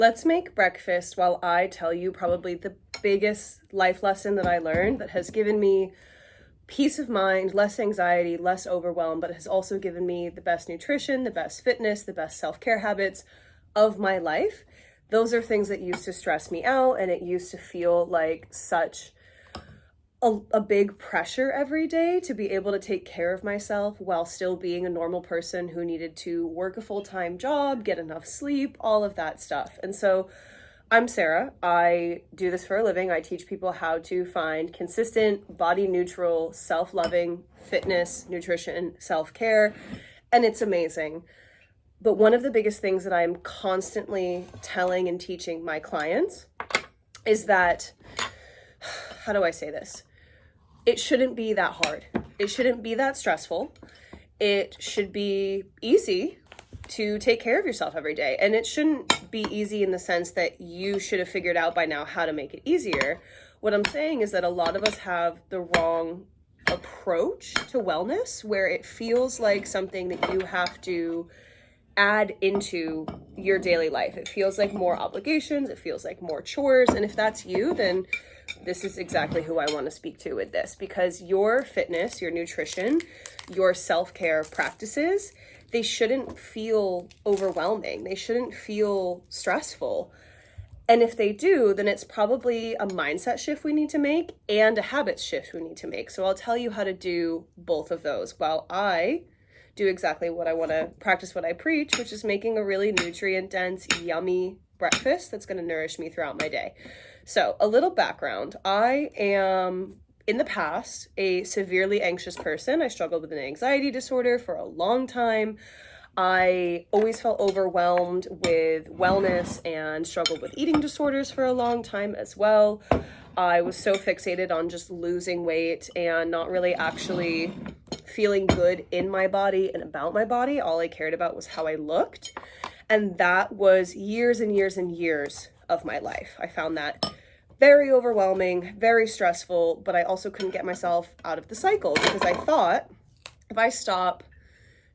Let's make breakfast while I tell you probably the biggest life lesson that I learned that has given me peace of mind, less anxiety, less overwhelm, but has also given me the best nutrition, the best fitness, the best self-care habits of my life. Those are things that used to stress me out, and it used to feel like such a big pressure every day to be able to take care of myself while still being a normal person who needed to work a full-time job, get enough sleep, all of that stuff. And so I'm Sarah. I do this for a living. I teach people how to find consistent, body neutral, self-loving fitness, nutrition, self-care, and it's amazing. But one of the biggest things that I'm constantly telling and teaching my clients is that, how do I say this? It shouldn't be that hard. It shouldn't be that stressful. It should be easy to take care of yourself every day. And it shouldn't be easy in the sense that you should have figured out by now how to make it easier. What I'm saying is that a lot of us have the wrong approach to wellness, where it feels like something that you have to add into your daily life. It feels like more obligations. It feels like more chores. And if that's you, then this is exactly who I want to speak to with this, because your fitness, your nutrition, your self-care practices, they shouldn't feel overwhelming. They shouldn't feel stressful. And if they do, then it's probably a mindset shift we need to make and a habits shift we need to make. So I'll tell you how to do both of those while I do exactly what I want to practice, what I preach, which is making a really nutrient-dense, yummy breakfast that's going to nourish me throughout my day. So a little background. I am, in the past, a severely anxious person. I struggled with an anxiety disorder for a long time. I always felt overwhelmed with wellness and struggled with eating disorders for a long time as well. I was so fixated on just losing weight and not really actually feeling good in my body and about my body. All I cared about was how I looked. And that was years and years and years of my life. I found that very overwhelming, very stressful, but I also couldn't get myself out of the cycle because I thought if I stop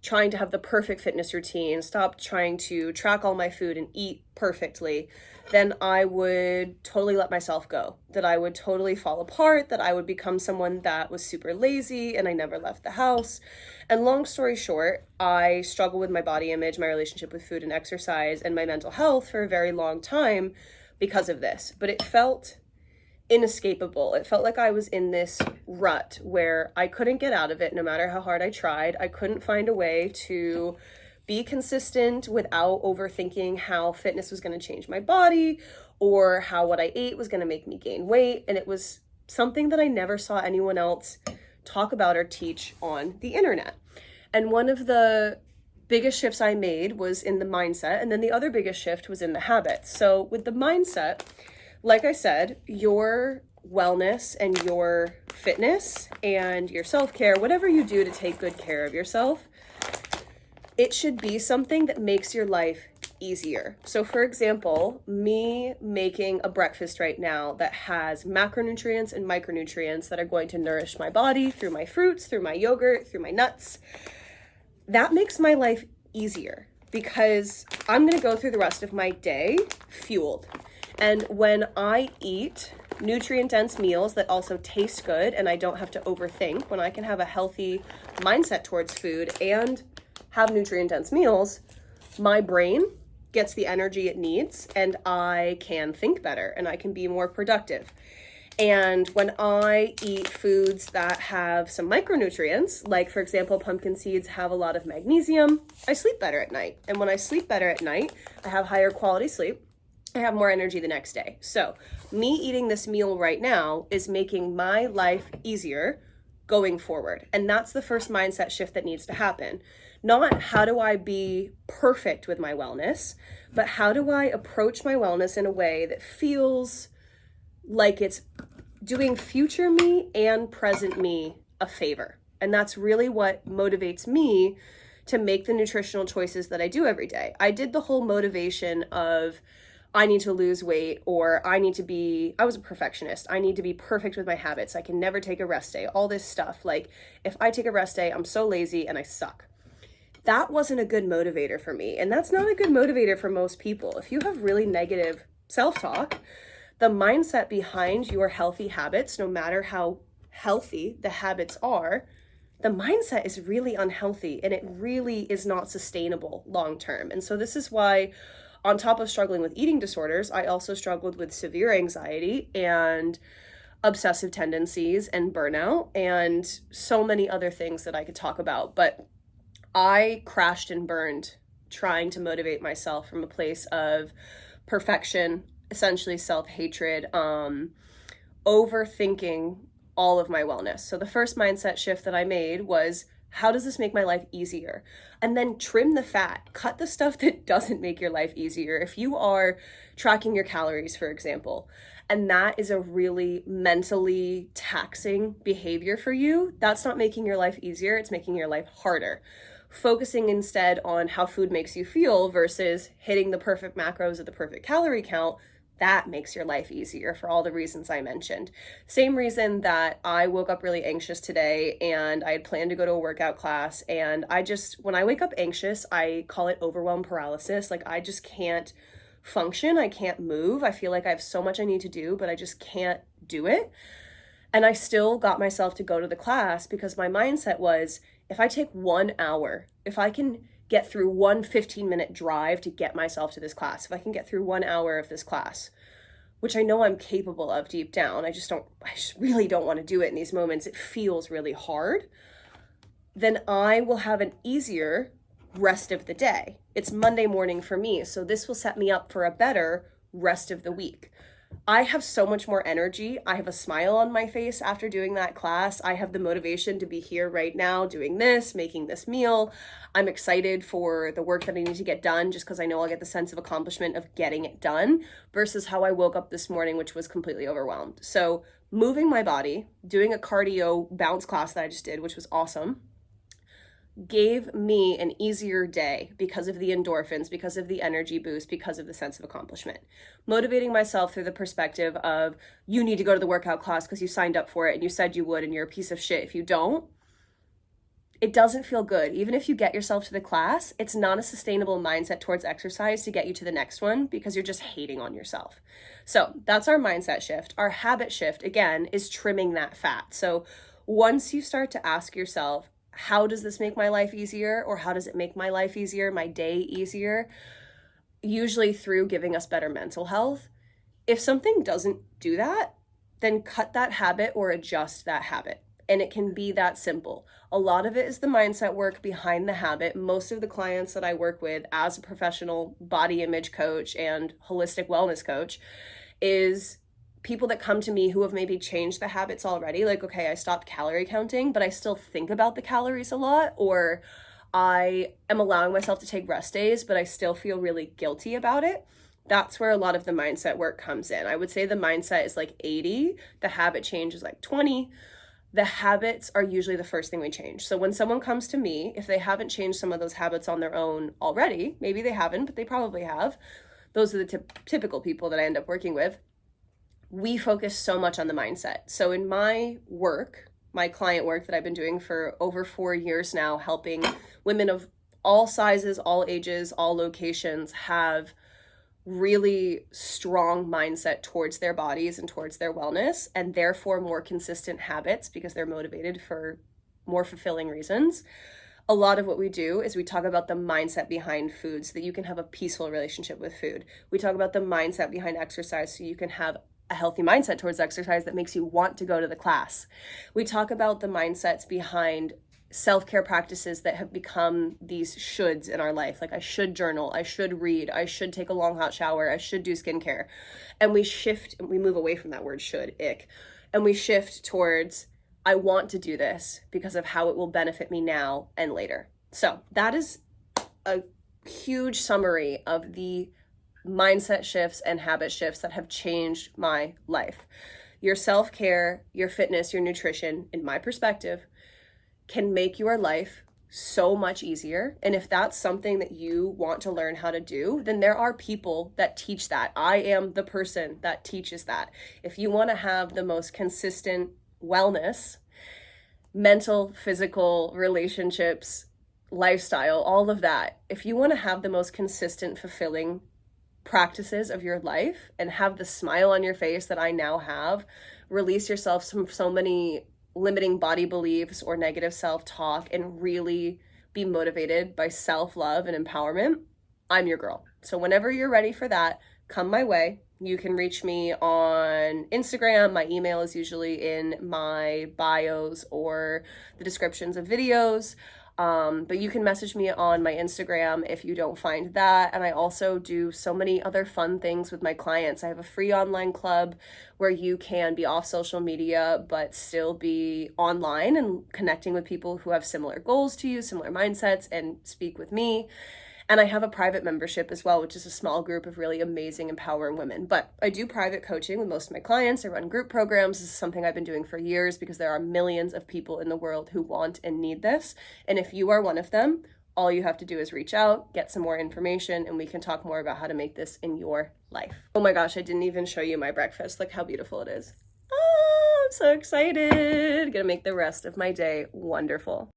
trying to have the perfect fitness routine, stop trying to track all my food and eat perfectly, then I would totally let myself go, that I would totally fall apart, that I would become someone that was super lazy and I never left the house. And long story short, I struggled with my body image, my relationship with food and exercise, and my mental health for a very long time because of this. But it felt inescapable. It felt like I was in this rut where I couldn't get out of it no matter how hard I tried. I couldn't find a way to be consistent without overthinking how fitness was going to change my body or how what I ate was going to make me gain weight. And it was something that I never saw anyone else talk about or teach on the internet. And one of the biggest shifts I made was in the mindset. And then the other biggest shift was in the habits. So with the mindset, like I said, your wellness and your fitness and your self-care, whatever you do to take good care of yourself, it should be something that makes your life easier. So for example, me making a breakfast right now that has macronutrients and micronutrients that are going to nourish my body through my fruits, through my yogurt, through my nuts, that makes my life easier because I'm going to go through the rest of my day fueled. And when I eat nutrient-dense meals that also taste good and I don't have to overthink, when I can have a healthy mindset towards food and have nutrient-dense meals, my brain gets the energy it needs and I can think better and I can be more productive. And when I eat foods that have some micronutrients, like for example, pumpkin seeds have a lot of magnesium, I sleep better at night. And when I sleep better at night, I have higher quality sleep. I have more energy the next day. So me eating this meal right now is making my life easier going forward. And that's the first mindset shift that needs to happen. Not how do I be perfect with my wellness, but how do I approach my wellness in a way that feels like it's doing future me and present me a favor. And that's really what motivates me to make the nutritional choices that I do every day. I did the whole motivation of I need to lose weight, or I was a perfectionist. I need to be perfect with my habits. I can never take a rest day, all this stuff. Like if I take a rest day, I'm so lazy and I suck. that wasn't a good motivator for me. And that's not a good motivator for most people. If you have really negative self-talk, the mindset behind your healthy habits, no matter how healthy the habits are, the mindset is really unhealthy and it really is not sustainable long term. And so this is why, on top of struggling with eating disorders, I also struggled with severe anxiety and obsessive tendencies and burnout and so many other things that I could talk about. But I crashed and burned trying to motivate myself from a place of perfection, essentially self-hatred, overthinking all of my wellness. So the first mindset shift that I made was, how does this make my life easier? And then trim the fat, cut the stuff that doesn't make your life easier. If you are tracking your calories, for example, and that is a really mentally taxing behavior for you, that's not making your life easier, it's making your life harder. Focusing instead on how food makes you feel versus hitting the perfect macros at the perfect calorie count, that makes your life easier for all the reasons I mentioned. Same reason that I woke up really anxious today and I had planned to go to a workout class, and when I wake up anxious, I call it overwhelm paralysis. Like, I just can't function, I can't move. I feel like I have so much I need to do, but I just can't do it. And I still got myself to go to the class because my mindset was, if I take 1 hour, if I can get through one 15-minute drive to get myself to this class, if I can get through 1 hour of this class, which I know I'm capable of deep down, I just really don't want to do it in these moments. It feels really hard. Then I will have an easier rest of the day. It's Monday morning for me, so this will set me up for a better rest of the week. I have so much more energy. I have a smile on my face after doing that class. I have the motivation to be here right now doing this, making this meal. I'm excited for the work that I need to get done just because I know I'll get the sense of accomplishment of getting it done versus how I woke up this morning, which was completely overwhelmed. So moving my body, doing a cardio bounce class that I just did, which was awesome, gave me an easier day because of the endorphins, because of the energy boost, because of the sense of accomplishment. Motivating myself through the perspective of, you need to go to the workout class because you signed up for it and you said you would, and you're a piece of shit if you don't. It doesn't feel good. Even if you get yourself to the class, it's not a sustainable mindset towards exercise to get you to the next one because you're just hating on yourself. So that's our mindset shift. Our habit shift, again, is trimming that fat. So once you start to ask yourself, how does this make my life easier? Or how does it make my life easier, my day easier? Usually through giving us better mental health. If something doesn't do that, then cut that habit or adjust that habit. And it can be that simple. A lot of it is the mindset work behind the habit. Most of the clients that I work with as a professional body image coach and holistic wellness coach is people that come to me who have maybe changed the habits already. Like, okay, I stopped calorie counting, but I still think about the calories a lot, or I am allowing myself to take rest days, but I still feel really guilty about it. That's where a lot of the mindset work comes in. I would say the mindset is like 80, the habit change is like 20. The habits are usually the first thing we change. So when someone comes to me, if they haven't changed some of those habits on their own already, maybe they haven't, but they probably have. Those are the typical people that I end up working with. We focus so much on the mindset. So in my work, my client work that I've been doing for over 4 years now, helping women of all sizes, all ages, all locations have really strong mindset towards their bodies and towards their wellness, and therefore more consistent habits because they're motivated for more fulfilling reasons. A lot of what we do is we talk about the mindset behind food so that you can have a peaceful relationship with food. We talk about the mindset behind exercise so you can have a healthy mindset towards exercise that makes you want to go to the class. We talk about the mindsets behind self-care practices that have become these shoulds in our life. Like, I should journal, I should read, I should take a long hot shower, I should do skincare. And we move away from that word should, ick. And we shift towards, I want to do this because of how it will benefit me now and later. So that is a huge summary of the mindset shifts and habit shifts that have changed my life. Your self-care, your fitness, your nutrition, in my perspective, can make your life so much easier. And if that's something that you want to learn how to do, then there are people that teach that. I am the person that teaches that. If you want to have the most consistent wellness, mental, physical, relationships, lifestyle, all of that. If you want to have the most consistent, fulfilling practices of your life and have the smile on your face that I now have, release yourself from so many limiting body beliefs or negative self-talk, and really be motivated by self-love and empowerment, I'm your girl. So whenever you're ready for that, come my way. You can reach me on Instagram. My email is usually in my bios or the descriptions of videos. But you can message me on my Instagram if you don't find that. And I also do so many other fun things with my clients. I have a free online club where you can be off social media, but still be online and connecting with people who have similar goals to you, similar mindsets, and speak with me. And I have a private membership as well, which is a small group of really amazing, empowering women. But I do private coaching with most of my clients. I run group programs. This is something I've been doing for years because there are millions of people in the world who want and need this. And if you are one of them, all you have to do is reach out, get some more information, and we can talk more about how to make this in your life. Oh my gosh, I didn't even show you my breakfast. Look how beautiful it is. Oh, I'm so excited. Gonna make the rest of my day wonderful.